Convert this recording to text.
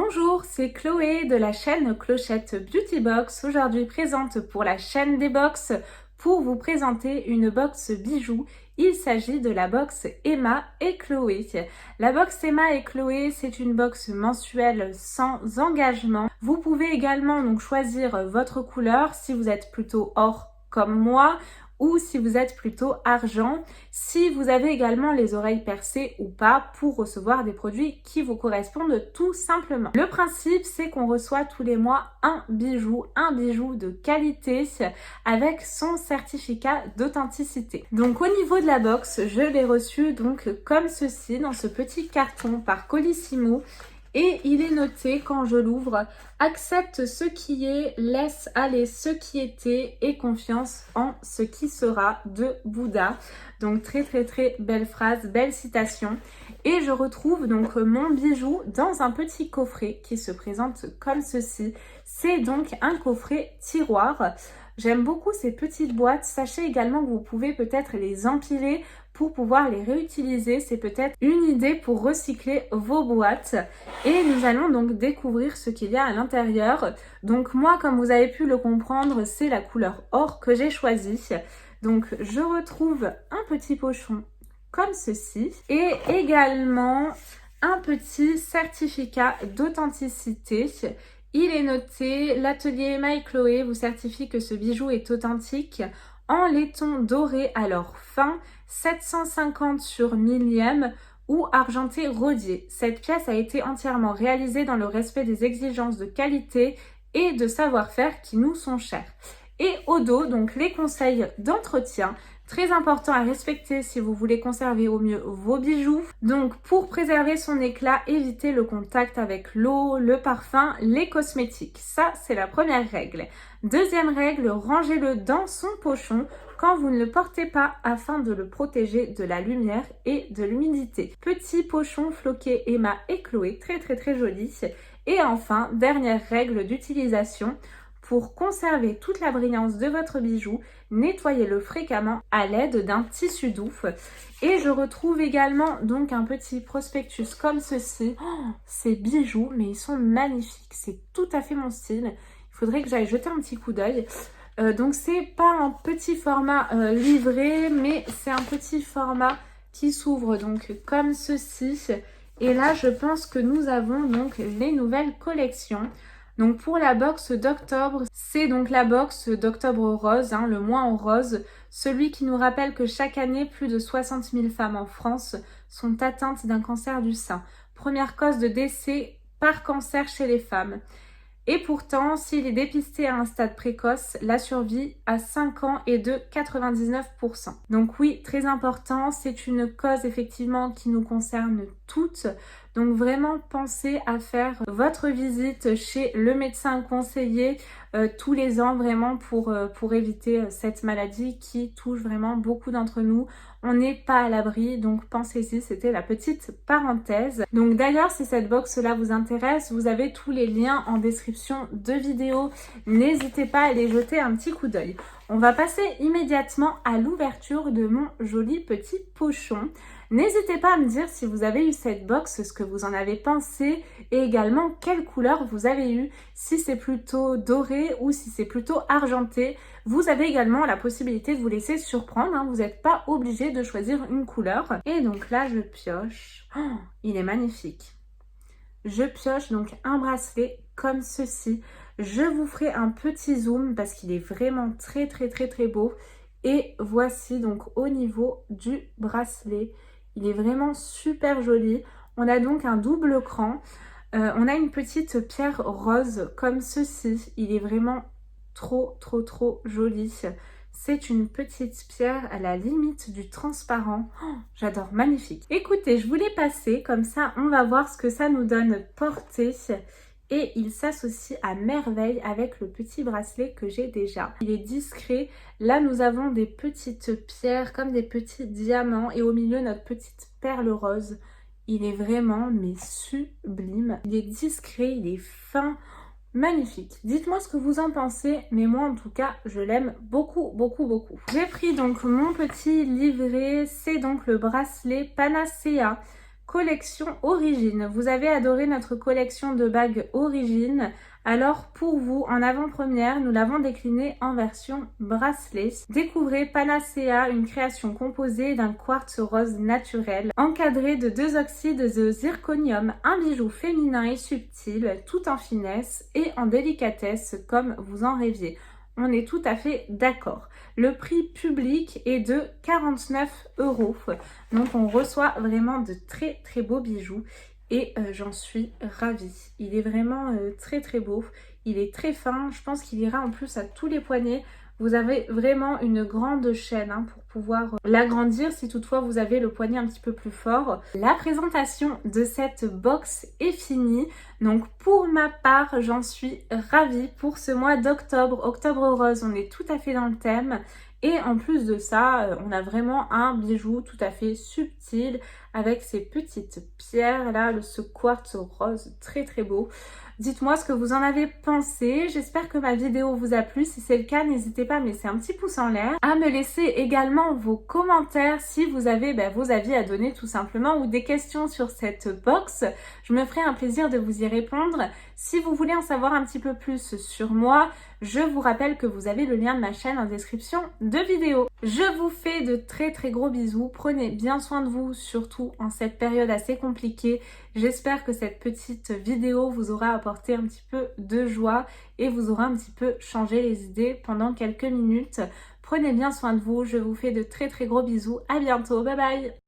Bonjour, c'est Chloé de la chaîne Clochette Beauty Box, aujourd'hui présente pour la chaîne des box pour vous présenter une box bijoux. Il s'agit de la box Emma et Chloé. La box Emma et Chloé, c'est une box mensuelle sans engagement. Vous pouvez également donc choisir votre couleur si vous êtes plutôt or comme moi, ou si vous êtes plutôt argent, si vous avez également les oreilles percées ou pas pour recevoir des produits qui vous correspondent tout simplement. Le principe, c'est qu'on reçoit tous les mois un bijou de qualité avec son certificat d'authenticité. Donc au niveau de la box, je l'ai reçu donc comme ceci dans ce petit carton par Colissimo. Et il est noté quand je l'ouvre, accepte ce qui est, laisse aller ce qui était et confiance en ce qui sera de Bouddha. Donc très belle phrase, belle citation. Et je retrouve donc mon bijou dans un petit coffret qui se présente comme ceci. C'est donc un coffret tiroir. J'aime beaucoup ces petites boîtes. Sachez également que vous pouvez peut-être les empiler pour pouvoir les réutiliser. C'est peut-être une idée pour recycler vos boîtes. Et nous allons donc découvrir ce qu'il y a à l'intérieur. Donc moi, comme vous avez pu le comprendre, c'est la couleur or que j'ai choisie. Donc je retrouve un petit pochon comme ceci. Et également un petit certificat d'authenticité. Il est noté, l'atelier Emma et Chloé vous certifie que ce bijou est authentique en laiton doré à l'or fin, 750 sur millième ou argenté rodier. Cette pièce a été entièrement réalisée dans le respect des exigences de qualité et de savoir-faire qui nous sont chers. Et au dos, donc les conseils d'entretien. Très important à respecter si vous voulez conserver au mieux vos bijoux. Donc pour préserver son éclat, évitez le contact avec l'eau, le parfum, les cosmétiques. Ça, c'est la première règle. Deuxième règle, rangez-le dans son pochon quand vous ne le portez pas afin de le protéger de la lumière et de l'humidité. Petit pochon floqué Emma et Chloé, très joli. Et enfin, dernière règle d'utilisation. Pour conserver toute la brillance de votre bijou, nettoyez-le fréquemment à l'aide d'un tissu doux. Et je retrouve également donc un petit prospectus comme ceci. Oh, ces bijoux, mais ils sont magnifiques. C'est tout à fait mon style. Il faudrait que j'aille jeter un petit coup d'œil. Donc c'est pas un petit format livré, mais c'est un petit format qui s'ouvre donc comme ceci. Et là, je pense que nous avons donc les nouvelles collections. Donc pour la box d'octobre, c'est donc la box d'octobre rose, le mois en rose, celui qui nous rappelle que chaque année, plus de 60 000 femmes en France sont atteintes d'un cancer du sein. Première cause de décès par cancer chez les femmes. Et pourtant, s'il est dépisté à un stade précoce, la survie à 5 ans est de 99%. Donc oui, très important, c'est une cause effectivement qui nous concerne toutes. Donc vraiment pensez à faire votre visite chez le médecin conseiller tous les ans vraiment pour éviter cette maladie qui touche vraiment beaucoup d'entre nous. On n'est pas à l'abri, donc pensez-y, c'était la petite parenthèse. Donc d'ailleurs, si cette box-là vous intéresse, vous avez tous les liens en description de vidéo. N'hésitez pas à aller jeter un petit coup d'œil. On va passer immédiatement à l'ouverture de mon joli petit pochon. N'hésitez pas à me dire si vous avez eu cette box, ce que vous en avez pensé et également quelle couleur vous avez eu, si c'est plutôt doré ou si c'est plutôt argenté. Vous avez également la possibilité de vous laisser surprendre, vous n'êtes pas obligé de choisir une couleur. Et donc là, je pioche. Oh, il est magnifique. Je pioche donc un bracelet comme ceci. Je vous ferai un petit zoom parce qu'il est vraiment très beau. Et voici donc au niveau du bracelet. Il est vraiment super joli. On a donc un double cran. On a une petite pierre rose comme ceci. Il est vraiment trop joli. C'est une petite pierre à la limite du transparent. Oh, j'adore, magnifique. Écoutez, je voulais passer comme ça, on va voir ce que ça nous donne porté. Et il s'associe à merveille avec le petit bracelet que j'ai déjà. Il est discret. Là, nous avons des petites pierres comme des petits diamants. Et au milieu, notre petite perle rose. Il est vraiment, mais sublime. Il est discret, il est fin. Magnifique. Dites-moi ce que vous en pensez, mais moi en tout cas, je l'aime beaucoup. J'ai pris donc mon petit livret, c'est donc le bracelet Panacea collection Origine. Vous avez adoré notre collection de bagues Origine. Alors pour vous, en avant-première, nous l'avons déclinée en version bracelet. Découvrez Panacea, une création composée d'un quartz rose naturel, encadré de 2 oxydes de zirconium, un bijou féminin et subtil, tout en finesse et en délicatesse comme vous en rêviez. On est tout à fait d'accord. Le prix public est de 49 €. Donc on reçoit vraiment de très très beaux bijoux et j'en suis ravie. Il est vraiment très très beau. Il est très fin. Je pense qu'il ira en plus à tous les poignets. Vous avez vraiment une grande chaîne pour pouvoir l'agrandir si toutefois vous avez le poignet un petit peu plus fort. La présentation de cette box est finie. Donc pour ma part, j'en suis ravie pour ce mois d'octobre. Octobre rose, on est tout à fait dans le thème. Et en plus de ça, on a vraiment un bijou tout à fait subtil avec ces petites pierres là, ce quartz rose très très beau. Dites-moi ce que vous en avez pensé. J'espère que ma vidéo vous a plu. Si c'est le cas, n'hésitez pas à me laisser un petit pouce en l'air, à me laisser également vos commentaires si vous avez vos avis à donner tout simplement ou des questions sur cette box. Je me ferai un plaisir de vous y répondre. Si vous voulez en savoir un petit peu plus sur moi, je vous rappelle que vous avez le lien de ma chaîne en description de vidéo. Je vous fais de très très gros bisous. Prenez bien soin de vous, surtout en cette période assez compliquée. J'espère que cette petite vidéo vous aura apporté un petit peu de joie et vous aura un petit peu changé les idées pendant quelques minutes. Prenez bien soin de vous. Je vous fais de très très gros bisous. À bientôt. Bye bye.